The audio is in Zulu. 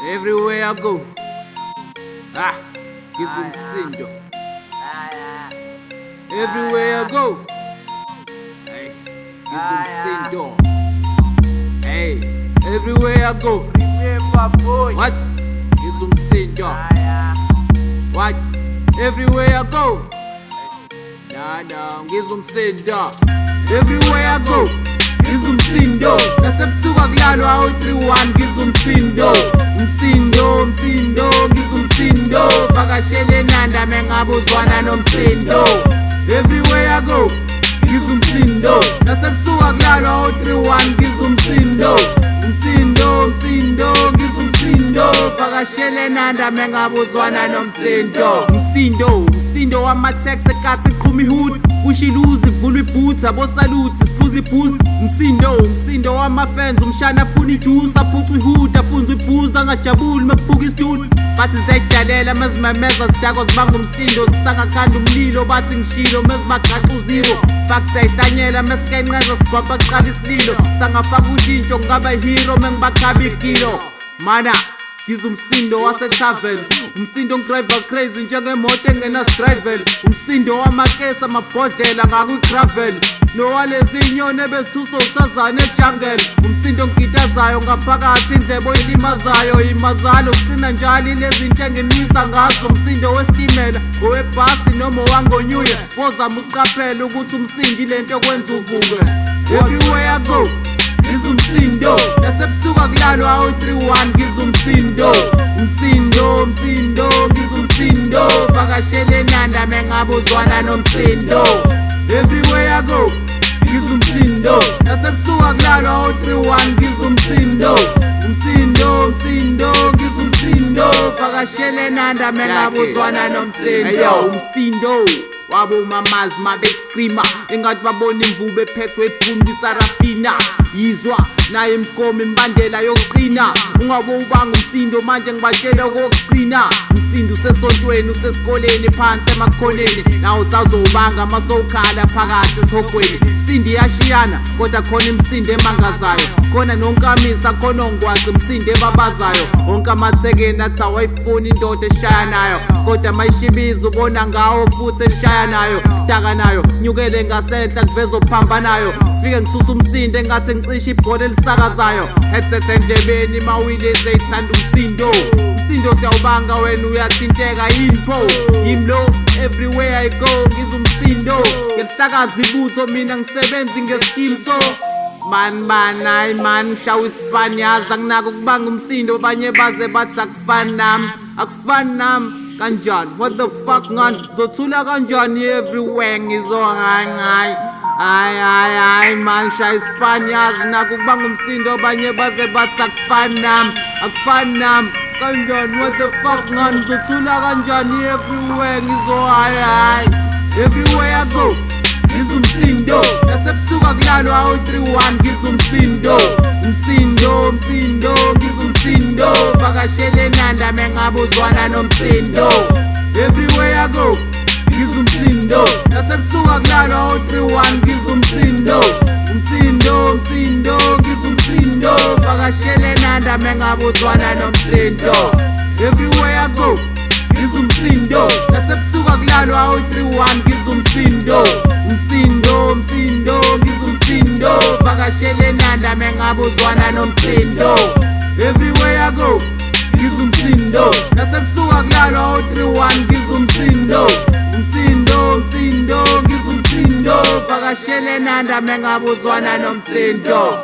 Everywhere I go, ngizumsindo. Everywhere I go, ngizumsindo. Hey, everywhere I go, what? Ngizumsindo. What? Everywhere I go, ngizumsindo. Everywhere I go, ngizumsindo. Nasebusuka kulalwa u-31 ngizumsindo. Umsindo, ngizumsindo. Vakashele Nanda mengabuzwana nomsindo. Everywhere I go, ngizumsindo. Nasebusuka kulalwa u-31 ngizumsindo. Umsindo, ngizumsindo. Vakashele Nanda mengabuzwana nomsindo. Umsindo wama-text ekathi qhuma ihood. Ushiluzi kuvulwa iboots abosaluthi siphuza ibooze. Umsindo wama-fans umshana afuna ijuice aphuca ihood afunza ibooze angajabuli mekubhuka isitulo. Bathi ziyayidalela mezimemeza zidakwa zibanga umsindo zisangakhanda umlilo bathi ngishilo mezibagaxa uziro. Fuck siyayihlanyela mesikenceza sigwabha kuqala isililo sangafaka ushintsho ngingaba hero mengibakhaba igilo. Mana ngizumsindo wase-travel, umsindo ngidriver crazy njengemoto engenasidravel. Umsindo wamakesi amabhodlela ngakwi-gravel nowalezi nyoni ebezithusa usazane ejungle. Umsindo ngigitazayo ngaphakathi indlebe oyilimazayo imazalo uqina njalo ilezinto enginwisa ngazo. Umsindo wesitimela owebhasi noma owangonyuye wozama uqaphela ukuthi umsindo ilento okwenza uvuke. Everywhere I go, ngizumsindo. Nasebusuka kulalwa u-31 ngizumsindo. Umsindo, ngizumsindo. Vakashele Nanda mengabuzwana nomsindo. Everywhere I go, ngizumsindo. Nasebusuka kulalwa u-31 ngizumsindo. Umsindo, ngizumsindo. Vakashele Nanda mengabuzwana nomsindo. Umsindo wabo mamazi mabesikhrima engathi babona imvubu ephethwe iphumbi isarafina. Yizwa naye imgomo imbandela yokuqina ungabe ubanga umsindo manje ngibatshela okokugcina. Umsindo usesontweni usesikoleni phansi emakhoneni nawo usazobanga masowukhala phakathi esihogweni. Umsindo iyashiyana kodwa khona imsindo emangazayo, khona nonkamisa khona ongwazi imsindo ebabazayo. Onke amathekeni athi awayifuni indoda eshaya nayo kodwa mayishibiza ubona ngawo futhi eshaya nayo. Daka nayo nyukele ngasenhla kuveza ophambanayo fike ngisusa umsindo engathi ngicisha ibhola elisakazayo. Headset endlebeni mawileze ithanda umsindo. Umsindo siyawubanga wena uyathinteka yinpho yimlo. Everywhere I go ngizumsindo. Ngelihlakaza ibuso mina ngisebenzi ngescheme so hayi man ngishawa ispanyazi anginako ukubanga umsindo abanye baze bathi akufani nami kanjani. What the fuck ngani zothula kanjani everywhere ngizohangayi. Hayi man ngishawa ispanyazi nako ukubanga umsindo abanye baze bathi akufani nami kanjani. What the fuck ngani zothula kanjani everywhere ngizohayi. Everywhere I go ngizumsindo. Nasebusuka kulalwa u-31 ngizumsindo. Umsindo, ngizumsindo. Vakashele Nanda mengabuzwana nomsindo. Everywhere I go ngizumsindo. Nasebusuka kulalwa u-31 ngizumsindo. Umsindo, ngizumsindo. Vakashele Nanda mengabuzwana nomsindo. Everywhere I go ngizumsindo. Nasebusuka kulalwa u-31 ngizumsindo. Umsindo, ngizumsindo. Vakashele Nanda mengabuzwana nomsindo. Everywhere I go ngizumsindo. Nasebusuka kulalwa u-31 ngizumsindo. Umsindo, ngizumsindo. Vakashele Nanda mengabuzwana nomsindo.